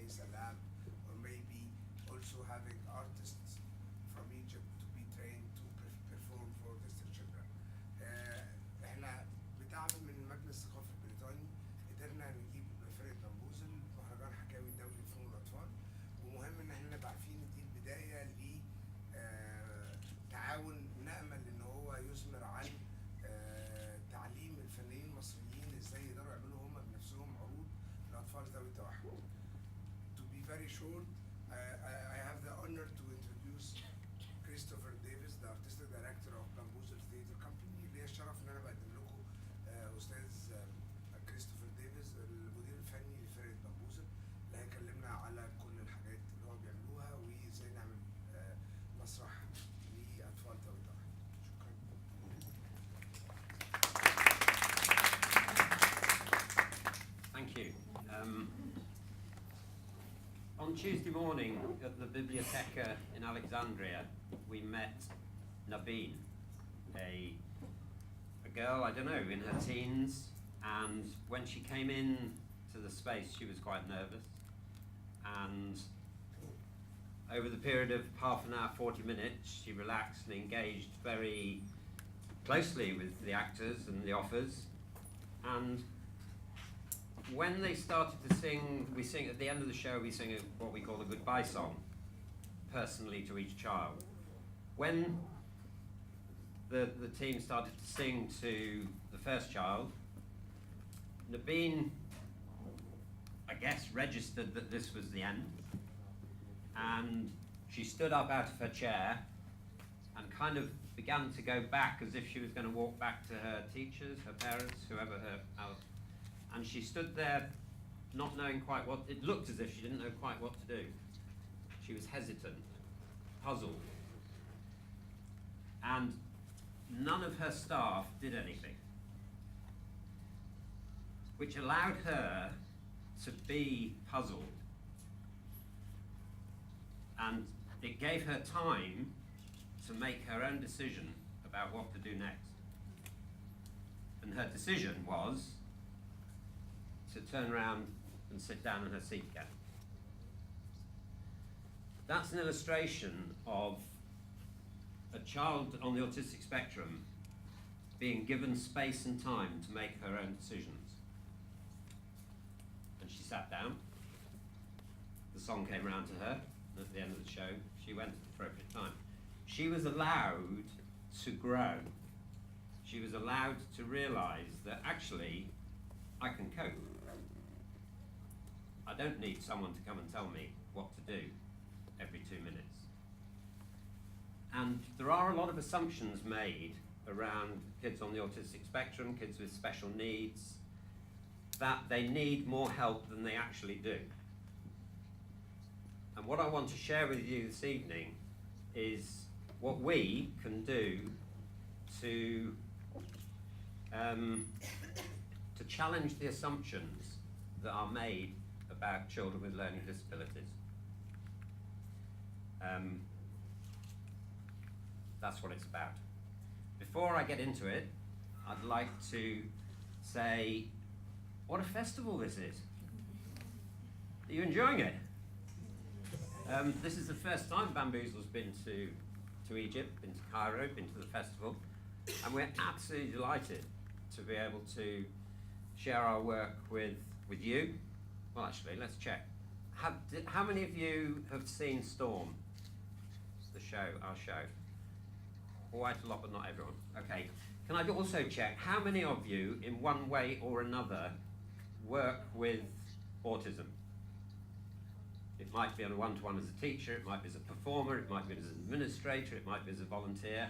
organize a lab, or maybe also having artists from Egypt to be trained to perform for autistic children. احنا بدعم من المجلس الثقافي البريطاني قدرنا نجيب فرقة بامبوزل مهرجان حكاوي الدولي لفنون الأطفال، ومهم إن احنا نبقى عارفين إن دي البداية لتعاون نأمل إن هو يثمر عن تعليم الفنانين المصريين ازاي يقدروا يعملوا هم بنفسهم عروض لأطفال ذوي التوحد. To be very short, I have the honor to introduce Christopher Davies, the artistic director of BamboozleTheater company. ليا الشرف ان انا بقدم لكم استاذ كريستوفر ديفيز المدير الفني لفرقه بامبوزل، اللي هيكلمنا على كل الحاجات اللي هو بيعملوها وازاي نعمل مسرح لاطفال ذوي التوحد. شكرا. Thank you. On Tuesday morning at the Bibliotheca in Alexandria, we met Nabeen, a girl, I don't know, in her teens, and when she came in to the space she was quite nervous, and over the period of half an hour, 40 minutes, she relaxed and engaged very closely with the actors and the offers, and when they started to sing, we sing at the end of the show, we sing what we call a goodbye song, personally to each child. When the team started to sing to the first child, Nabeen, I guess, registered that this was the end, and she stood up out of her chair and kind of began to go back as if she was going to walk back to her teachers, her parents, whoever her else. And she stood there not knowing quite what, it looked as if she didn't know quite what to do. She was hesitant, puzzled. And none of her staff did anything, which allowed her to be puzzled. And it gave her time to make her own decision about what to do next. And her decision was to turn around and sit down in her seat again. That's an illustration of a child on the autistic spectrum being given space and time to make her own decisions. And she sat down. The song came around to her, and at the end of the show, she went at the appropriate time. She was allowed to grow. She was allowed to realize that actually, I can cope. I don't need someone to come and tell me what to do every 2 minutes. And there are a lot of assumptions made around kids on the autistic spectrum, kids with special needs, that they need more help than they actually do. And what I want to share with you this evening is what we can do to challenge the assumptions that are made about children with learning disabilities. That's what it's about. Before I get into it, I'd like to say what a festival this is. Are you enjoying it? This is the first time Bamboozle's been to Egypt, been to Cairo, been to the festival, and we're absolutely delighted to be able to share our work with you. Well, actually, let's check. How many of you have seen Storm, the show, our show? Quite a lot, but not everyone. Okay. Can I also check, how many of you, in one way or another, work with autism? It might be on a one-to-one as a teacher, it might be as a performer, it might be as an administrator, it might be as a volunteer.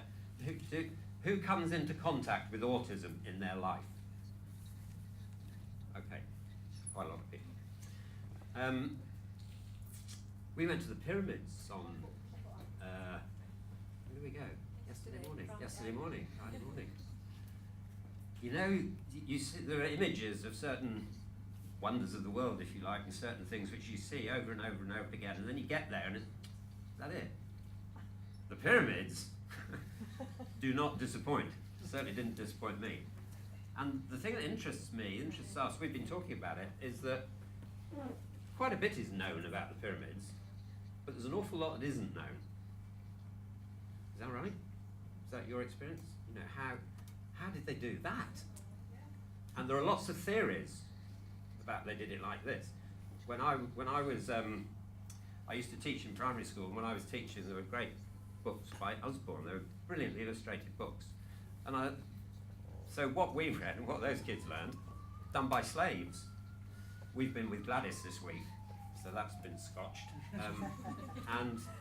Who comes into contact with autism in their life? Okay, quite a lot of people. We went to the pyramids on, where did we go? Yesterday morning, Friday morning. You know, you see, there are images of certain wonders of the world, if you like, and certain things which you see over and over and over again, and then you get there and is that it? The pyramids do not disappoint. Certainly didn't disappoint me. And the thing that interests me, interests us, we've been talking about it, is that quite a bit is known about the pyramids, but there's an awful lot that isn't known. Is that right? Is that your experience? You know, how did they do that? And there are lots of theories about they did it like this. When I was, I used to teach in primary school, and when I was teaching, there were great books by Usborne. They were brilliantly illustrated books. And so what we read and what those kids learned, done by slaves. We've been with Gladys this week, so that's been scotched.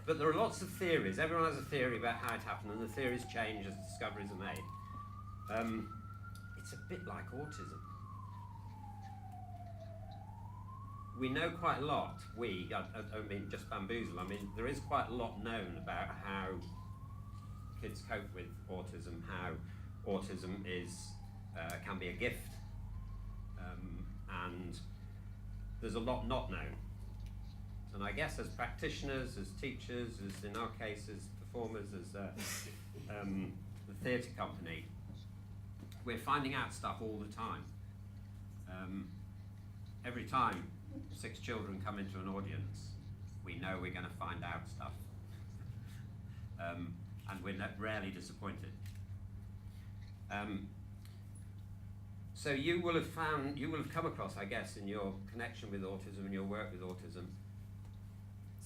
But there are lots of theories. Everyone has a theory about how it happened, and the theories change as discoveries are made. It's a bit like autism. We know quite a lot. I don't mean just Bamboozle. I mean, there is quite a lot known about how kids cope with autism, how autism can be a gift, and there's a lot not known. And I guess as practitioners, as teachers, as in our case as performers, as the theatre company, we're finding out stuff all the time. Every time 6 children come into an audience, we know we're going to find out stuff. And we're rarely disappointed. So you will have come across, I guess, in your connection with autism and your work with autism,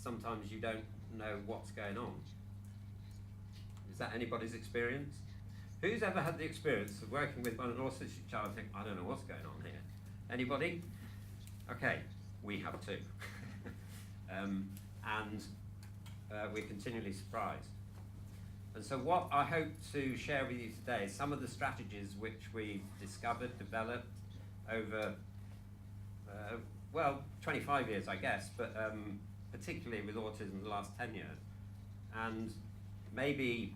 sometimes you don't know what's going on. Is that anybody's experience? Who's ever had the experience of working with an autistic child and think, I don't know what's going on here? Anybody? Okay, we have too. We're continually surprised. And so what I hope to share with you today is some of the strategies which we've discovered, developed over, 25 years, I guess, but particularly with autism the last 10 years. And maybe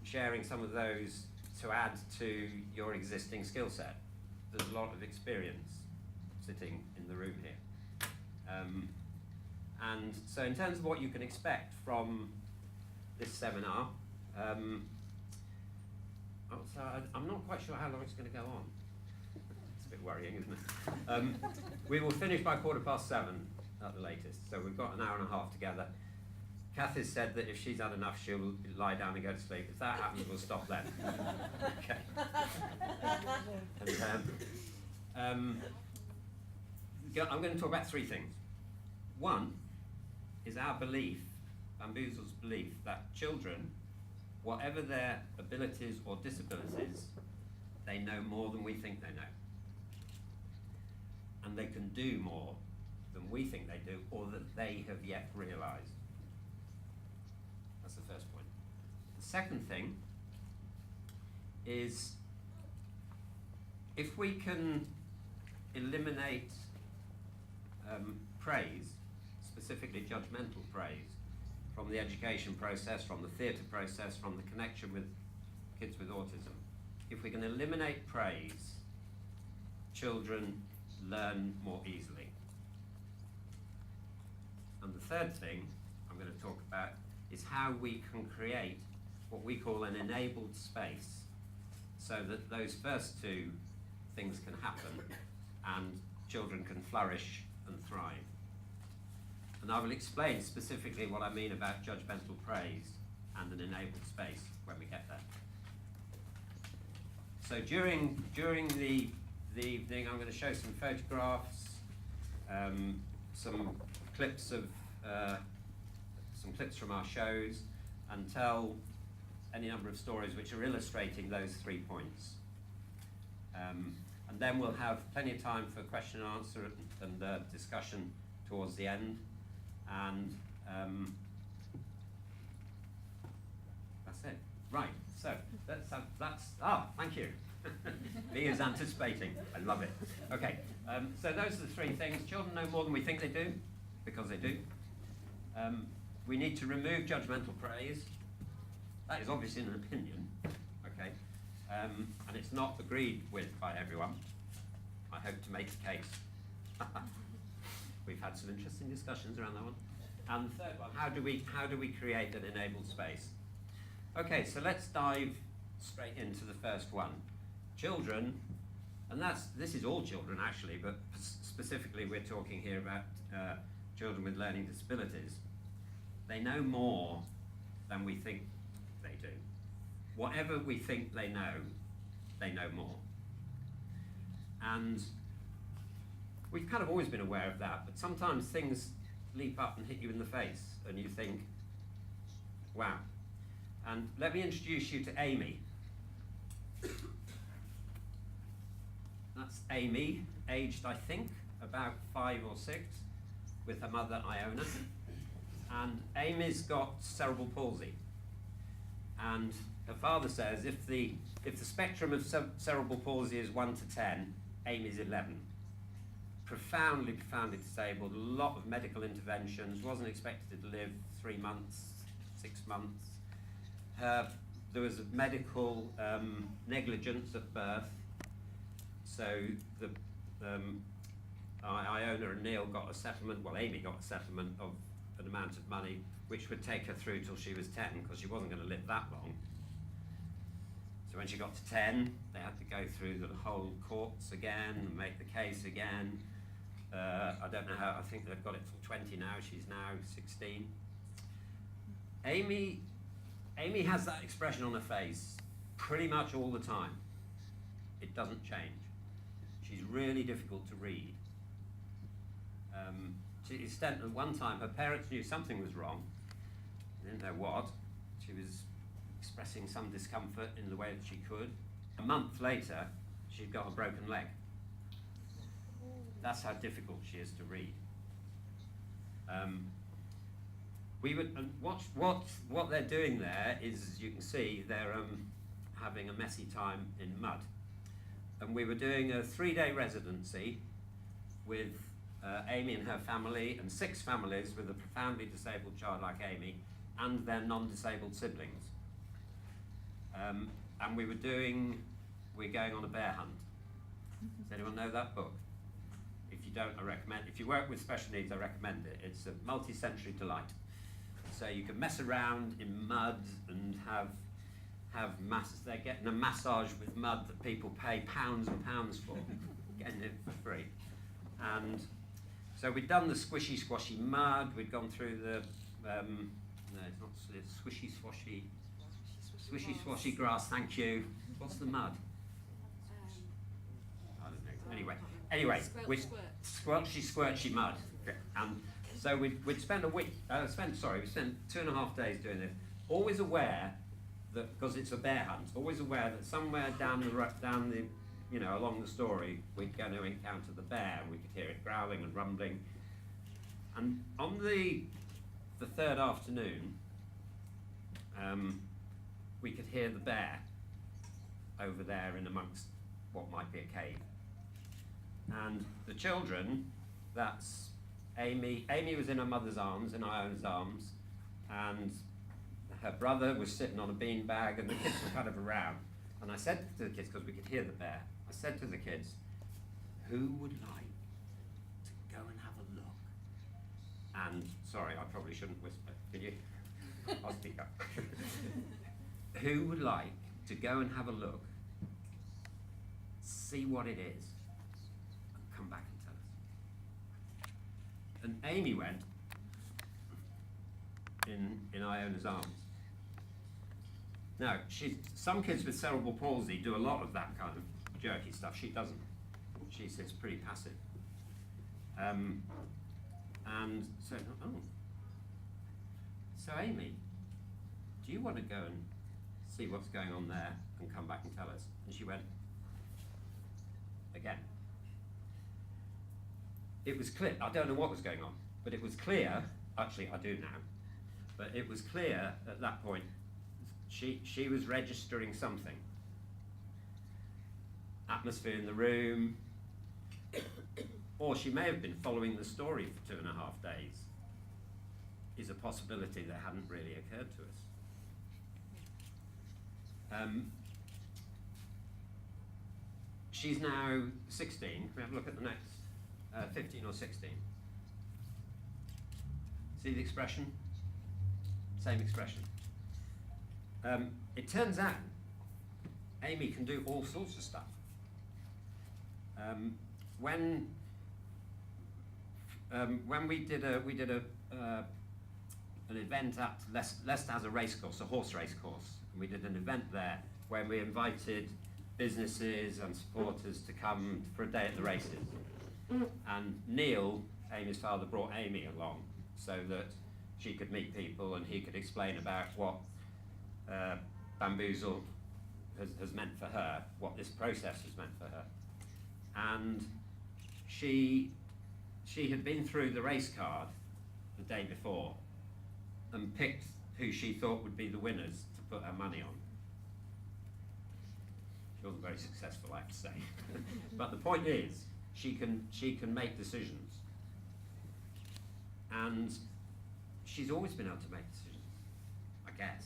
sharing some of those to add to your existing skill set. There's a lot of experience sitting in the room here. And so in terms of what you can expect from this seminar, so I'm not quite sure how long it's going to go on. It's a bit worrying, isn't it? We will finish by 7:15 at the latest, so we've got an hour and a half together. Kath has said that if she's had enough, she'll lie down and go to sleep. If that happens, we'll stop then. Okay. And, I'm going to talk about 3 things. One is our belief, Bamboozle's belief, that children, whatever their abilities or disabilities, they know more than we think they know. And they can do more than we think they do, or that they have yet realized. That's the first point. The second thing is, if we can eliminate praise, specifically judgmental praise, from the education process, from the theatre process, from the connection with kids with autism, if we can eliminate praise, children learn more easily. And the third thing I'm going to talk about is how we can create what we call an enabled space, so that those first 2 things can happen and children can flourish and thrive. And I will explain specifically what I mean about judgmental praise and an enabled space when we get there. So during the evening, I'm going to show some photographs, some clips from our shows, and tell any number of stories which are illustrating those 3 points. And then we'll have plenty of time for question and answer and discussion towards the end. And that's it. Right, so thank you. Lee is anticipating. I love it. Okay, so those are the 3 things. Children know more than we think they do, because they do. We need to remove judgmental praise. That is obviously an opinion, okay? And it's not agreed with by everyone. I hope to make the case. We've had some interesting discussions around that one. And the third one, how do we create an enabled space? Okay, so let's dive straight into the first one. Children, and this is all children actually, but specifically we're talking here about children with learning disabilities, they know more than we think they do. Whatever we think they know more. And we've kind of always been aware of that, but sometimes things leap up and hit you in the face, and you think, wow. And let me introduce you to Amy. That's Amy, aged, I think, about 5 or 6, with her mother, Iona. And Amy's got cerebral palsy. And her father says if the spectrum of cerebral palsy is 1 to 10, Amy's 11. Profoundly, profoundly disabled, a lot of medical interventions, wasn't expected to live 3 months, 6 months. There was a medical negligence at birth, so Iona and Neil got a settlement, well, Amy got a settlement of an amount of money which would take her through till she was 10, because she wasn't going to live that long. So when she got to 10, they had to go through the whole courts again, and make the case again. I don't know how, I think they've got it till 20 now, she's now 16. Amy has that expression on her face pretty much all the time. It doesn't change. She's really difficult to read. To the extent that one time her parents knew something was wrong, they didn't know what. She was expressing some discomfort in the way that she could. A month later, she'd got a broken leg. That's how difficult she is to read. What they're doing there is, as you can see, they're having a messy time in mud. And we were doing a 3-day residency with Amy and her family, and 6 families with a profoundly disabled child like Amy, and their non-disabled siblings. And we're going on a bear hunt. Does anyone know that book? If you don't, I recommend, if you work with special needs, I recommend it. It's a multi-sensory delight. So you can mess around in mud and have they're getting a massage with mud that people pay pounds and pounds for, getting it for free. And so we'd done the squishy squashy mud, we'd gone through the, no, it's not, it's squishy swashy grass, thank you. What's the mud? I don't know. Anyway, squelchy squirchy mud. And so we'd spent we spent 2.5 days doing this, always aware that, because it's a bear hunt, always aware that somewhere down the along the story, we're going to encounter the bear, and we could hear it growling and rumbling. And on the 3rd afternoon, we could hear the bear over there in amongst what might be a cave. And the children, that's Amy was in her mother's arms, in Iona's arms, and her brother was sitting on a bean bag, and the kids were kind of around. And I said to the kids, because we could hear the bear, I said to the kids, who would like to go and have a look? And, sorry, I probably shouldn't whisper. Can you? I'll speak up. Who would like to go and have a look, see what it is, and come back and tell us? And Amy went in Iona's arms. Now, some kids with cerebral palsy do a lot of that kind of jerky stuff. She doesn't. She sits pretty passive. And so, so Amy, do you want to go and see what's going on there and come back and tell us? And she went, again. It was clear, I don't know what was going on, but it was clear, actually I do now, but it was clear at that point, she was registering something. Atmosphere in the room, or she may have been following the story for 2.5 days, is a possibility that hadn't really occurred to us. She's now 16. Can we have a look at the next? 15 or 16. See the expression? Same expression. It turns out Amy can do all sorts of stuff. When when we did an event at Leicester has a race course, a horse race course. And we did an event there when we invited businesses and supporters to come for a day at the races. And Neil, Amy's father, brought Amy along so that she could meet people and he could explain about what Bamboozle has meant for her, what this process has meant for her. And she had been through the race card the day before and picked who she thought would be the winners to put her money on. She wasn't very successful, I have to say. But the point is, she can make decisions. And she's always been able to make decisions, I guess.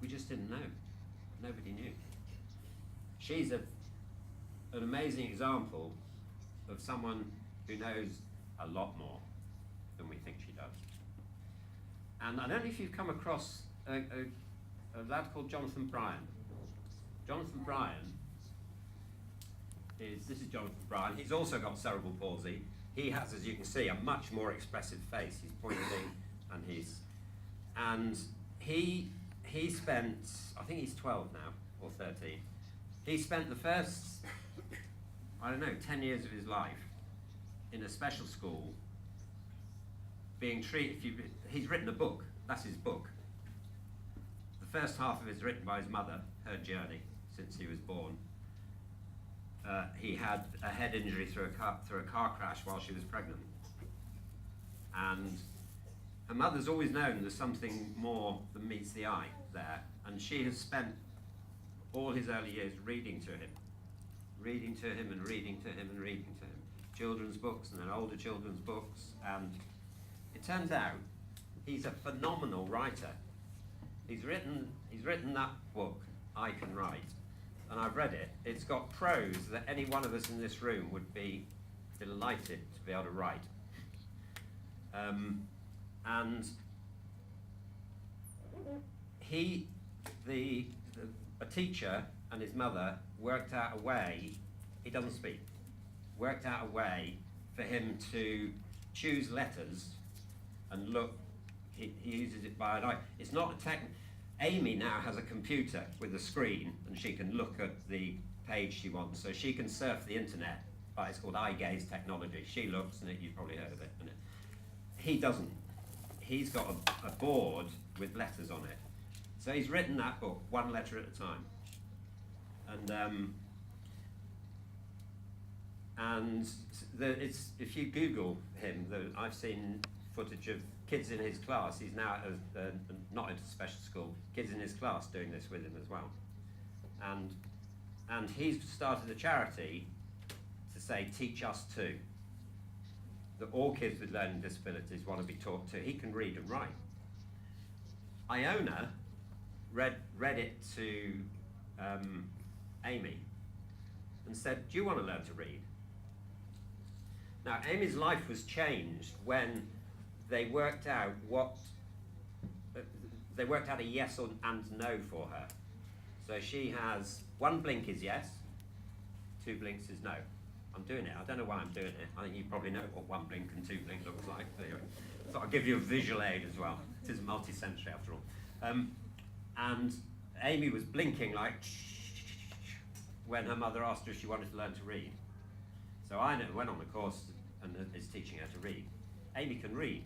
We just didn't know. Nobody knew. She's an amazing example of someone who knows a lot more than we think she does. And I don't know if you've come across a lad called Jonathan Bryan. Jonathan Bryan this is Jonathan Bryan. He's also got cerebral palsy. He has, as you can see, a much more expressive face. He's pointing and he spent, I think he's 12 now, or 13. He spent the first, 10 years of his life in a special school being treated. He's written a book, that's his book. The first half of it is written by his mother, her journey since he was born. He had a head injury through a car crash while she was pregnant. And her mother's always known there's something more than meets the eye there. And she has spent all his early years reading to him and reading to him and reading to him. Children's books and then older children's books. And it turns out he's a phenomenal writer. He's written that book, I Can Write. And I've read it. It's got prose that any one of us in this room would be delighted to be able to write. And a teacher and his mother worked out a way, he doesn't speak, worked out a way for him to choose letters and look, he uses it by an eye. It's not a Amy now has a computer with a screen and she can look at the page she wants, so she can surf the internet, but it's called eye gaze technology. She looks, and you've probably heard of it. He doesn't. He's got a board with letters on it. So he's written that book one letter at a time. And if you Google him, I've seen footage of kids in his class. He's now not at a special school. Kids in his class doing this with him as well. And he's started a charity to say, teach us too. That all kids with learning disabilities want to be taught too. He can read and write. Iona read it to Amy and said, do you want to learn to read? Now, Amy's life was changed when they worked out a yes and no for her. So she has one blink is yes, two blinks is no. I'm doing it. I don't know why I'm doing it. I think you probably know what one blink and two blink looks like. Anyway, so I'll give you a visual aid as well. It is multi-sensory after all. And Amy was blinking like when her mother asked her if she wanted to learn to read. So I went on the course and is teaching her to read. Amy can read.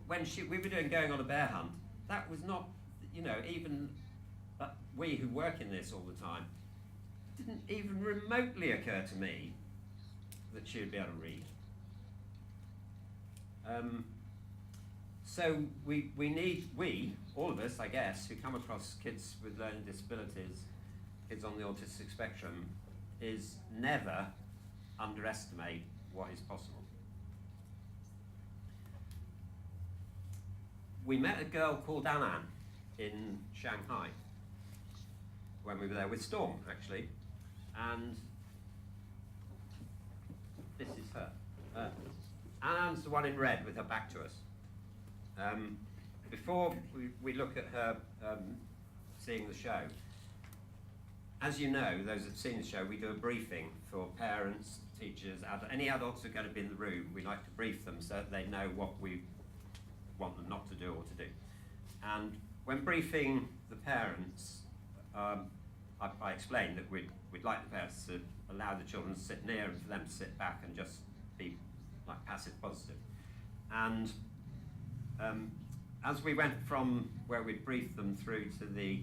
When we were doing Going on a Bear Hunt, that was not, even we who work in this all the time, didn't even remotely occur to me that she would be able to read. So all of us, I guess, who come across kids with learning disabilities, kids on the autistic spectrum, is never underestimate what is possible. We met a girl called Annan in Shanghai when we were there with Storm, actually, and this is her. Annan's the one in red with her back to us. Before we look at her seeing the show, as you know, those who've seen the show, we do a briefing for parents, teachers, any adults who are going to be in the room. We like to brief them so that they know what we want them not to do or to do. And when briefing the parents, I explained that we'd like the parents to allow the children to sit near and for them to sit back and just be like passive positive. And as we went from where we'd briefed them through to the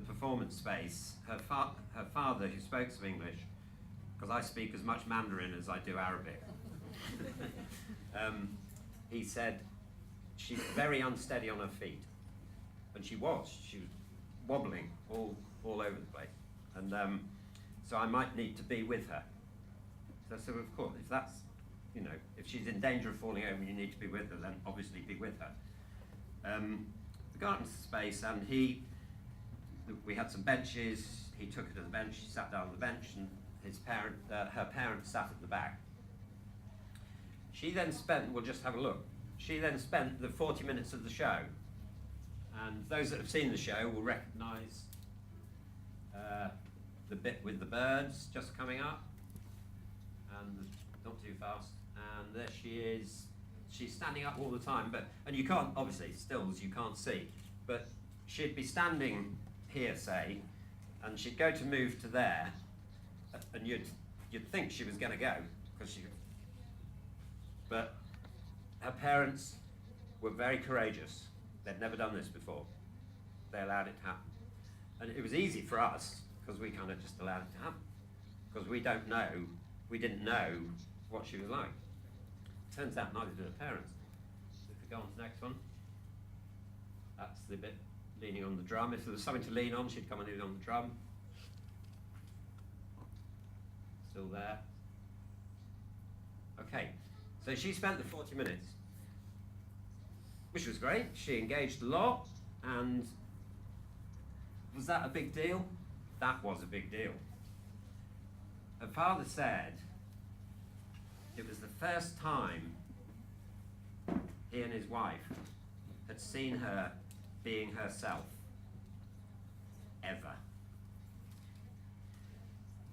performance space, her father, who spoke some English, because I speak as much Mandarin as I do Arabic, he said, she's very unsteady on her feet. And she was wobbling all over the place. And so I might need to be with her. So I said, of course, if that's, you know, if she's in danger of falling over and you need to be with her, then obviously be with her. We got into space and we had some benches, he took her to the bench, she sat down on the bench, and her parents sat at the back. She then spent, we'll just have a look, she then spent the 40 minutes of the show, and those that have seen the show will recognise the bit with the birds just coming up, and not too fast, and there she is. She's standing up all the time, and you can't, obviously, stills you can't see, but she'd be standing here, say, and she'd go to move to there, and you'd think she was going to go, but her parents were very courageous. They'd never done this before. They allowed it to happen. And it was easy for us, because we kind of just allowed it to happen, because we didn't know what she was like. Turns out neither did her parents. If we go on to the next one, that's the bit leaning on the drum. If there was something to lean on, she'd come and lean on the drum. Still there. Okay, so she spent the 40 minutes, which was great. She engaged a lot, and was that a big deal? That was a big deal. Her father said it was the first time he and his wife had seen her being herself, ever.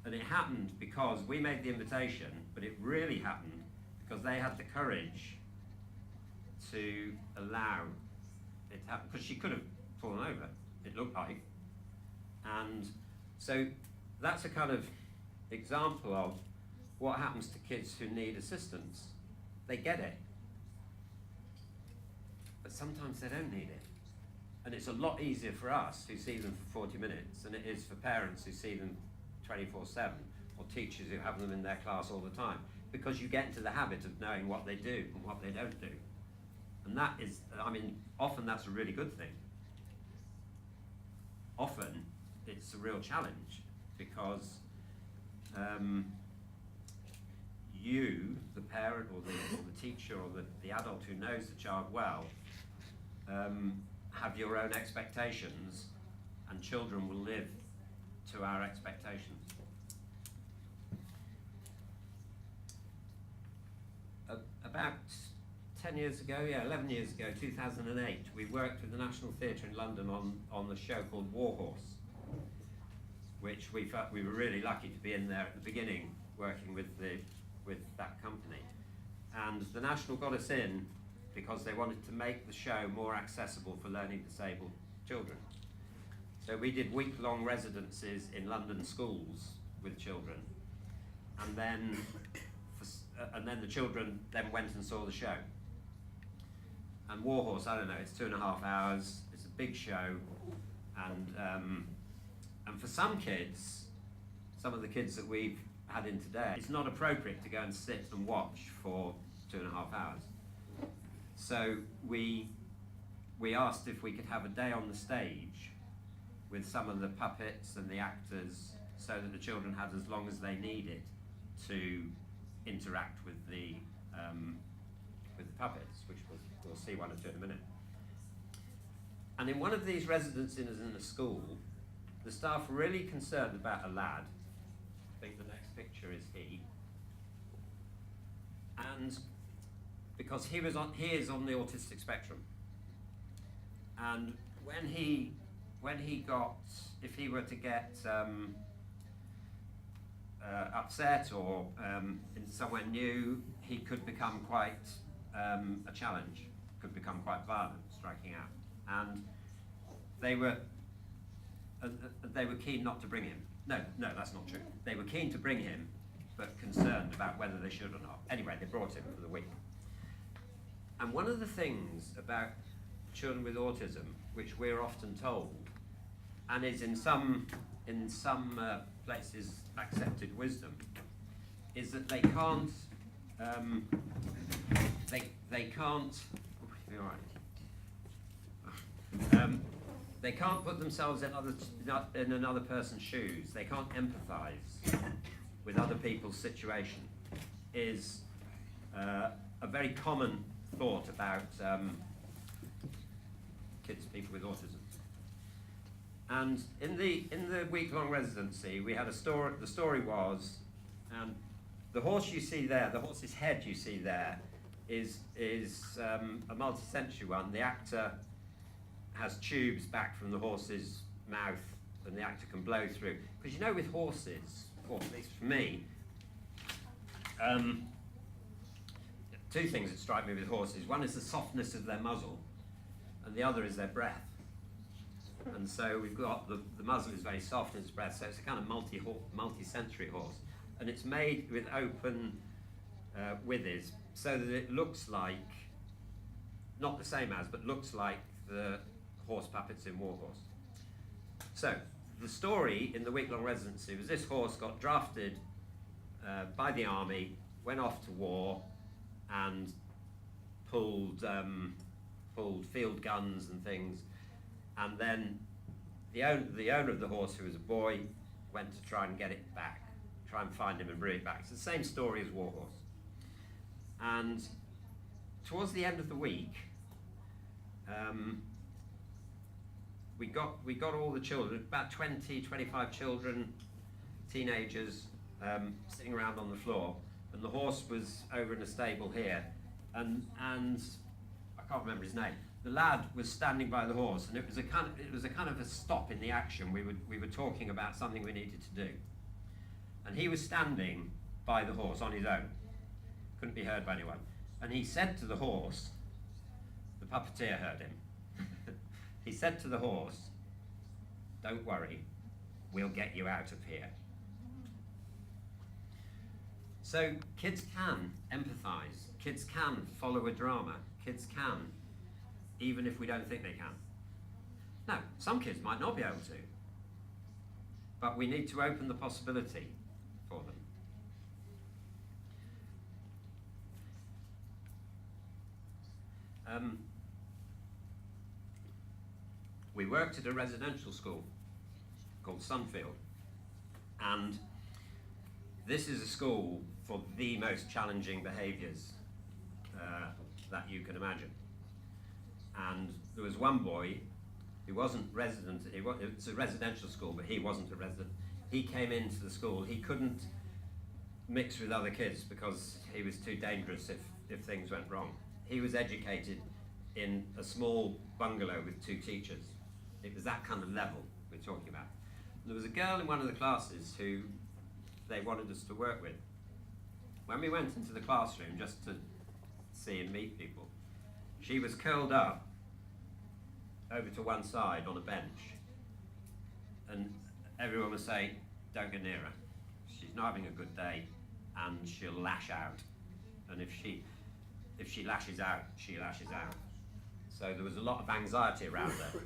And it happened because we made the invitation, but it really happened because they had the courage to allow it to happen, because she could have fallen over, it looked like. And so that's a kind of example of what happens to kids who need assistance. They get it, but sometimes they don't need it. And it's a lot easier for us who see them for 40 minutes than it is for parents who see them 24/7, or teachers who have them in their class all the time, because you get into the habit of knowing what they do and what they don't do. And that is, I mean, often that's a really good thing. Often it's a real challenge, because you, the parent or the teacher or the adult who knows the child well, have your own expectations, and children will live to our expectations. About 10 years ago, 11 years ago, 2008, we worked with the National Theatre in London on the show called Warhorse, which we felt we were really lucky to be in there at the beginning, working with that company. And the National got us in because they wanted to make the show more accessible for learning disabled children. So we did week-long residencies in London schools with children, and then the children then went and saw the show. And Warhorse, I don't know, it's 2.5 hours, it's a big show, and for some kids, some of the kids that we've had in today, it's not appropriate to go and sit and watch for 2.5 hours. So we asked if we could have a day on the stage with some of the puppets and the actors, so that the children had as long as they needed to interact with the puppets, which we'll see one or two in a minute. And in one of these residencies in the school, the staff were really concerned about a lad. I think the next picture is he. And because he is on the autistic spectrum. And when he when he got, if he were to get upset or in somewhere new, he could become quite a challenge, could become quite violent, striking out. And they were keen not to bring him. No, that's not true. They were keen to bring him, but concerned about whether they should or not. Anyway, they brought him for the week. And one of the things about children with autism, which we're often told, and is in some places accepted wisdom, is that they can't you're right. They can't put themselves in another person's shoes. They can't empathise with other people's situation. Is a very common thought about people with autism. And in the week-long residency, we had a story. The story was, the horse you see there, the horse's head you see there, is a multi-sensory one. The actor has tubes back from the horse's mouth, and the actor can blow through. Because you know, with horses, or at least for me, two things that strike me with horses. One is the softness of their muzzle, and the other is their breath. And so we've got the muzzle is very soft in its breath, so it's a kind of multi-sensory horse. And it's made with open withes, so that it looks like, not the same as, but looks like the horse puppets in Warhorse. So the story in the week-long residency was this horse got drafted by the army, went off to war, and pulled field guns and things, and then the owner of the horse, who was a boy, went to try and get it back, try and find him and bring it back. It's the same story as Warhorse. And towards the end of the week, we got all the children, about 20, 25 children, teenagers, sitting around on the floor, and the horse was over in a stable here, and I can't remember his name. The lad was standing by the horse, and it was a kind of a stop in the action. We were talking about something we needed to do, and he was standing by the horse on his own, couldn't be heard by anyone. And he said to the horse, the puppeteer heard him. He said to the horse, "Don't worry, we'll get you out of here." So kids can empathise, kids can follow a drama, kids can, even if we don't think they can. Now, some kids might not be able to, but we need to open the possibility for them. We worked at a residential school called Sunfield, and this is a school for the most challenging behaviours that you can imagine. And there was one boy who wasn't resident, it's a residential school, but he wasn't a resident. He came into the school, he couldn't mix with other kids because he was too dangerous if things went wrong. He was educated in a small bungalow with 2 teachers. It was that kind of level we're talking about. There was a girl in one of the classes who they wanted us to work with. When we went into the classroom just to see and meet people, she was curled up over to one side on a bench, and everyone was saying, "Don't get near her. She's not having a good day, and she'll lash out. And if she lashes out, she lashes out." So there was a lot of anxiety around her,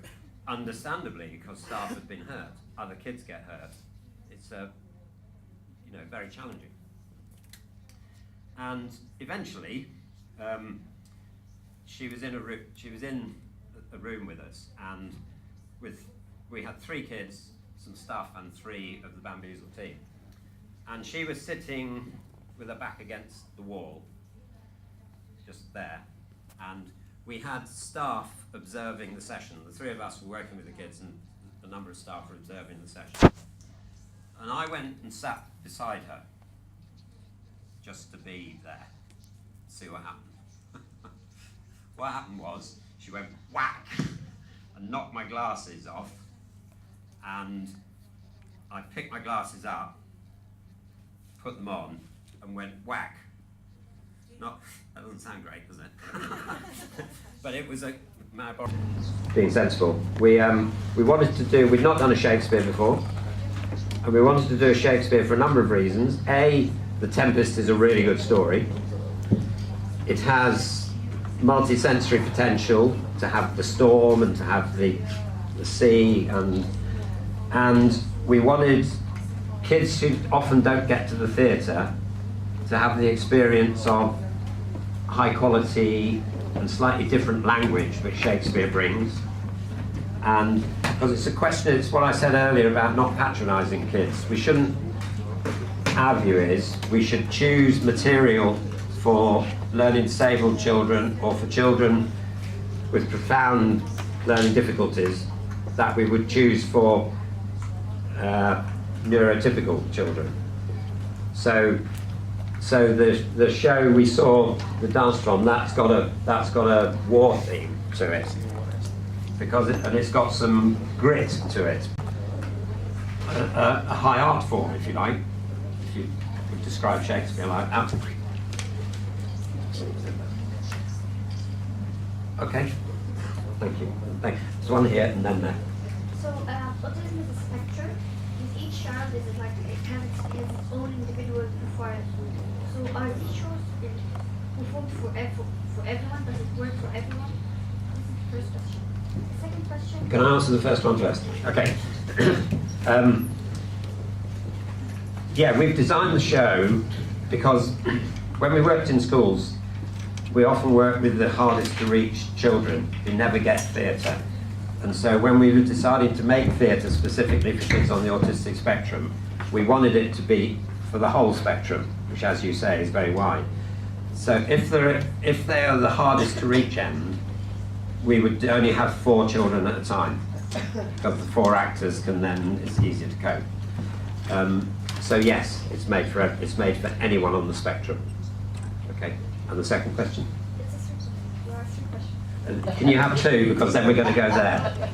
understandably, because staff had been hurt, other kids get hurt. It's very challenging. And eventually, she was in a room with us, and we had 3 kids, some staff, and 3 of the Bamboozle team. And she was sitting with her back against the wall, just there, and we had staff observing the session. The 3 of us were working with the kids, and a number of staff were observing the session. And I went and sat beside her, just to be there, see what happened. What happened was, she went whack and knocked my glasses off and I picked my glasses up, put them on, and went whack. That doesn't sound great, does it? But it was being sensible. We wanted to do, we'd not done a Shakespeare before, and we wanted to do a Shakespeare for a number of reasons. A, The Tempest is a really good story. It has multi-sensory potential to have the storm and to have the sea, and we wanted kids who often don't get to the theatre to have the experience of high quality and slightly different language which Shakespeare brings. And because it's a question, it's what I said earlier about not patronising kids. We shouldn't, our view is, we should choose material for learning disabled children or for children with profound learning difficulties that we would choose for neurotypical children. So the show we saw, the dance from, that's got a war theme to it, and it's got some grit to it, a high art form, if you like, if you could describe Shakespeare like that. Okay, thank you. There's one here and then there. So autism is a spectrum. With each child is like it has its own individual profile. So are these shows performed for everyone? Does it work for everyone? This is the first question. The second question. Can I answer the first one first? Okay. Yeah, we've designed the show because when we worked in schools, we often work with the hardest to reach children who never get theatre. And so when we were deciding to make theatre specifically for kids on the autistic spectrum, we wanted it to be for the whole spectrum, which, as you say, is very wide. So if they are the hardest to reach end, we would only have 4 children at a time, because the 4 actors can then, it's easier to cope. So yes, it's made for anyone on the spectrum. Okay, and the second question? Can you have 2, because then we're going to go there.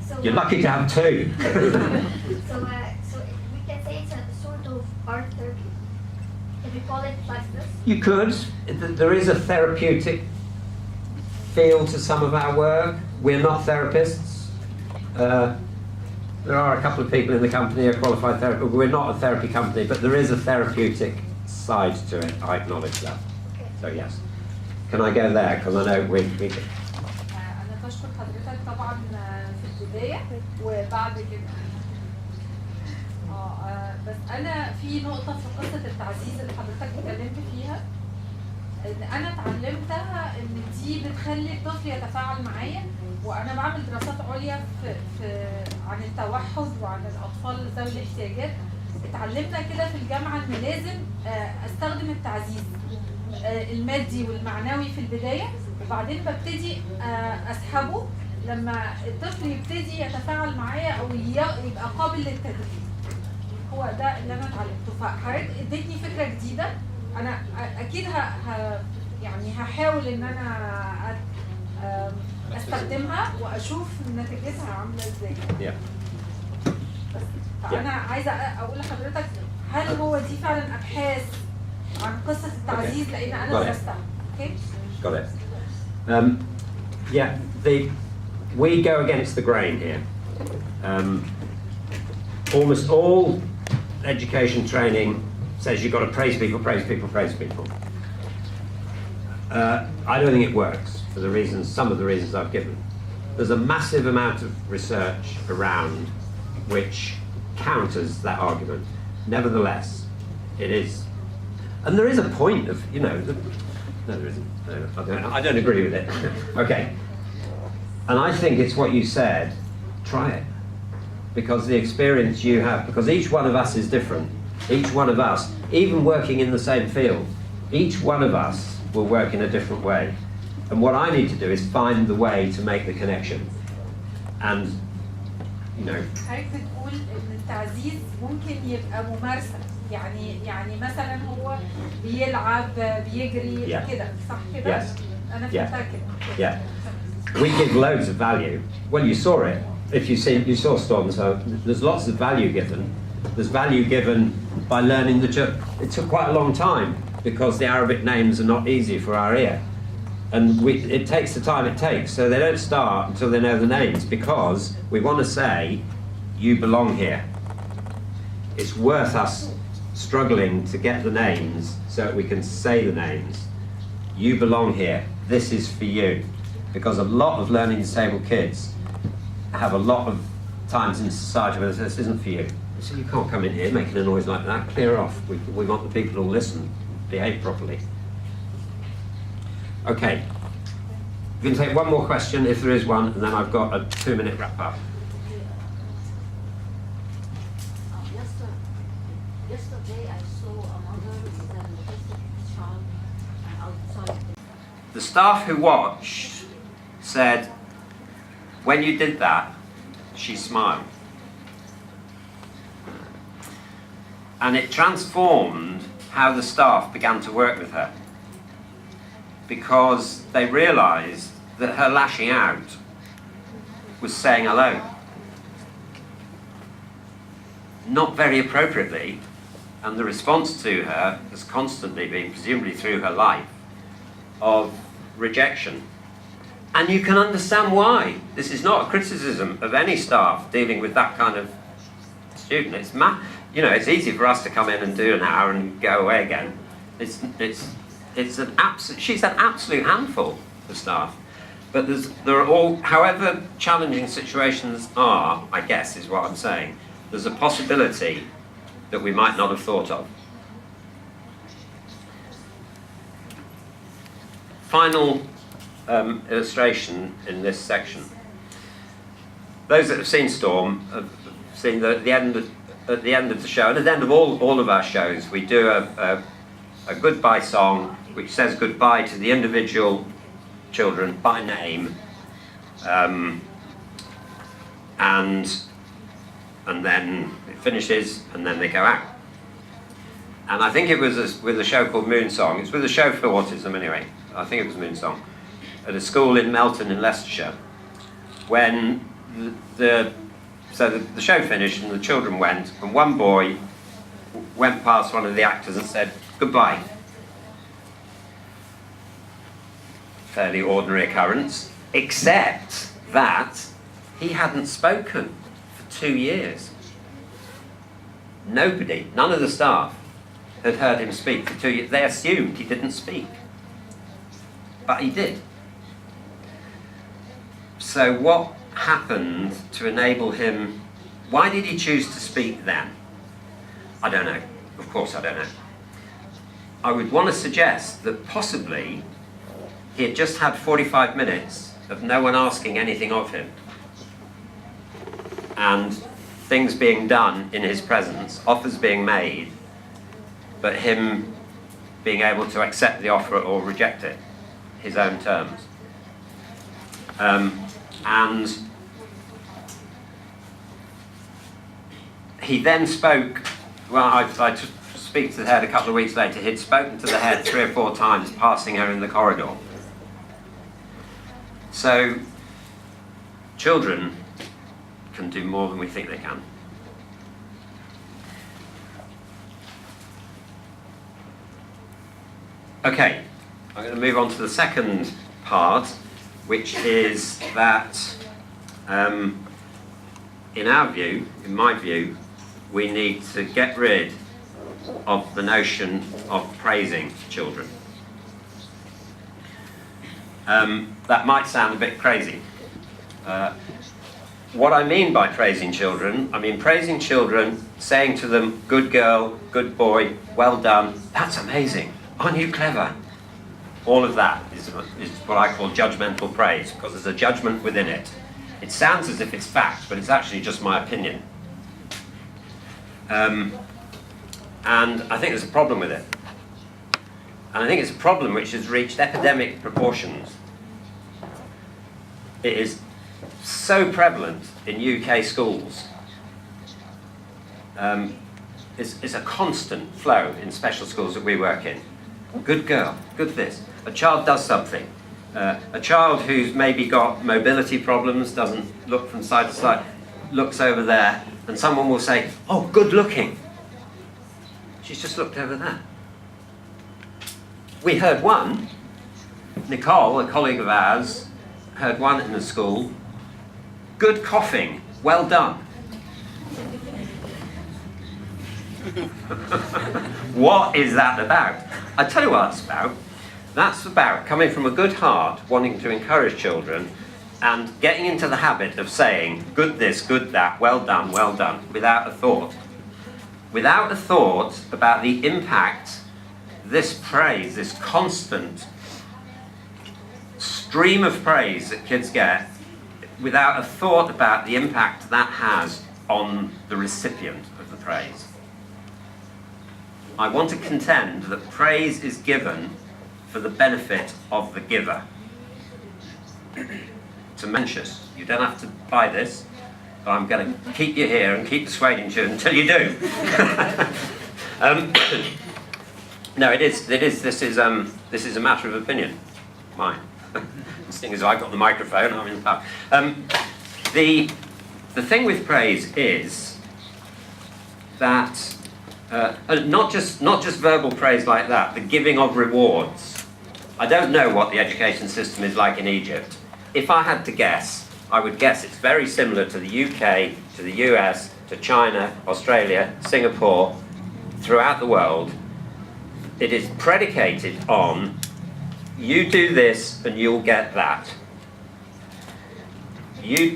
So, You're lucky to have 2. so we can say it's a sort of art therapy. Can we call it like this? You could. There is a therapeutic feel to some of our work. We're not therapists. There are a couple of people in the company who are qualified therapists. We're not a therapy company, but there is a therapeutic side to it. I acknowledge that. Okay. So yes. Can I go there? Because I know we أنا بشكر حضرتك طبعا في البداية وبعد كده. بس أنا في نقطة في قصة التعزيز اللي حضرتك اتكلمت فيها، إن أنا اتعلمتها إن دي بتخلي الطفل يتفاعل معايا، وأنا بعمل دراسات عليا عن التوحد وعن الأطفال ذوي الاحتياجات. اتعلمنا كده في الجامعة إن لازم أستخدم التعزيز المادي والمعنوي في البداية، وبعدين ببتدي أسحبه لما الطفل يبتدي يتفاعل معايا أو يبقى قابل للتدريب. هو ده اللي أنا اتعلمته. فحضرتك اديتني فكرة جديدة، أنا أكيد يعني هحاول إن أنا أستخدمها وأشوف نتيجتها عاملة إزاي. فأنا عايزة أقول لحضرتك، هل هو دي فعلا أبحاث عن قصة التعزيز؟ لأن أنا درستها. Okay? Got it. Yeah, we go against the grain here. Almost all education training says you've got to praise people, praise people, praise people. I don't think it works for some of the reasons I've given. There's a massive amount of research around which counters that argument. Nevertheless, it is. And there is a point of, no, there isn't. No, I don't agree with it. Okay. And I think it's what you said, try it. Because the experience you have, because each one of us is different. Each one of us, even working in the same field, each one of us will work in a different way. And what I need to do is find the way to make the connection. And, حضرتك بتقول إن التعزيز ممكن يبقى ممارسة، يعني مثلا هو بيلعب بيجري كده، صح كده؟ Yes. أنا فهمتها كده. Yeah. We give loads of value. Well, you saw it. if you saw Storm, so there's lots of value given. There's value given by learning the it took quite a long time because the Arabic names are not easy for our ear. And it takes the time it takes, so they don't start until they know the names, because we want to say, you belong here. It's worth us struggling to get the names so that we can say the names. You belong here, this is for you. Because a lot of learning disabled kids have a lot of times in society where this isn't for you. So you can't come in here making a noise like that, clear off. We want the people who listen, behave properly. Okay, we can take one more question if there is one, and then I've got a 2-minute wrap up. Yesterday I saw a mother with an autistic child outside. The staff who watched said, when you did that, she smiled. And it transformed how the staff began to work with her, because they realized that her lashing out was saying hello. Not very appropriately, and the response to her has constantly been, presumably through her life, of rejection. And you can understand why. This is not a criticism of any staff dealing with that kind of student. It's easy for us to come in and do an hour and go away again. She's an absolute handful of staff. But there are all, however challenging situations are, I guess is what I'm saying, there's a possibility that we might not have thought of. Final illustration in this section. Those that have seen Storm have seen that at the end of the show, and at the end of all of our shows, we do a goodbye song which says goodbye to the individual children by name, and then it finishes, and then they go out. And I think it was with a show called Moon Song. It's with a show for autism anyway. I think it was Moon Song, at a school in Melton in Leicestershire, when the show finished and the children went, and one boy went past one of the actors and said, goodbye. Fairly ordinary occurrence, except that he hadn't spoken for 2 years. Nobody, none of the staff had heard him speak for 2 years. They assumed he didn't speak, but he did. So what happened to enable him? Why did he choose to speak then? I don't know. Of course I don't know. I would want to suggest that possibly he had just had 45 minutes of no one asking anything of him, and things being done in his presence, offers being made, but him being able to accept the offer or reject it, his own terms. And he then spoke, well, I speak to the head a couple of weeks later, he'd spoken to the head 3 or 4 times, passing her in the corridor. So, children can do more than we think they can. Okay, I'm going to move on to the second part, which is that, in our view, in my view, we need to get rid of the notion of praising children. That might sound a bit crazy. What I mean by praising children, I mean praising children, saying to them, good girl, good boy, well done, that's amazing, aren't you clever? All of that is what I call judgmental praise, because there's a judgment within it. It sounds as if it's fact, but it's actually just my opinion. And I think there's a problem with it. And I think it's a problem which has reached epidemic proportions. It is so prevalent in UK schools. It's a constant flow in special schools that we work in. Good girl, good this. A child does something. A child who's maybe got mobility problems, doesn't look from side to side, looks over there, and someone will say, "Oh, good looking." She's just looked over there. We heard one, Nicole, a colleague of ours, heard one in the school, "Good coughing, well done." What is that about? I tell you what it's about. That's about coming from a good heart, wanting to encourage children, and getting into the habit of saying, "Good this, good that, well done," without a thought. Without a thought about the impact this praise, this constant stream of praise that kids get, without a thought about the impact that has on the recipient of the praise. I want to contend that praise is given for the benefit of the giver. It's immensious. You don't have to buy this, but I'm going to keep you here and keep persuading you until you do. No, it is. This is a matter of opinion, mine. The thing is, I've got the microphone. I'm in the power. The thing with praise is that not just verbal praise like that. The giving of rewards. I don't know what the education system is like in Egypt. If I had to guess, I would guess it's very similar to the UK, to the US, to China, Australia, Singapore, throughout the world. It is predicated on, you do this and you'll get that. You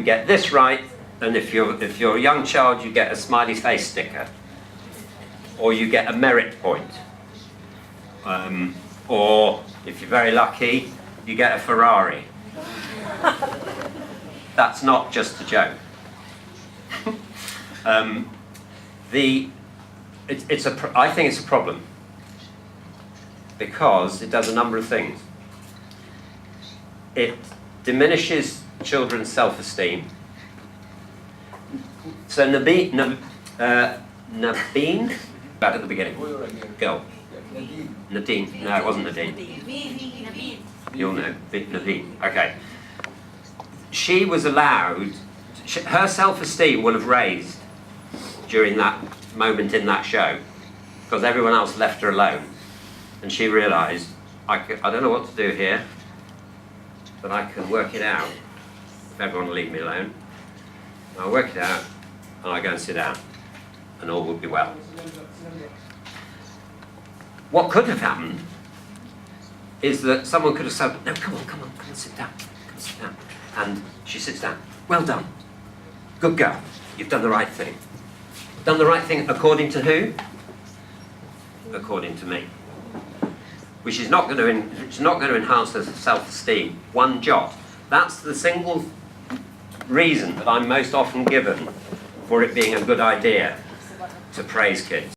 get this right, and if you're a young child, you get a smiley face sticker. Or you get a merit point. Or, if you're very lucky, you get a Ferrari. That's not just a joke. I think it's a problem because it does a number of things. It diminishes children's self-esteem. So Nabeen, back at the beginning, go. Nadine, no, it wasn't Nadine. You'll know, Naveen, okay. She was allowed, her self-esteem will have raised during that moment in that show because everyone else left her alone. And she realised, I don't know what to do here, but I can work it out if everyone will leave me alone. I'll work it out and I'll go and sit down and all will be well. What could have happened is that someone could have said, "No, come on, sit down, sit down." And she sits down. "Well done. Good girl. You've done the right thing." Done the right thing according to who? According to me. Which is not going to enhance her self-esteem one jot. That's the single reason that I'm most often given for it being a good idea to praise kids.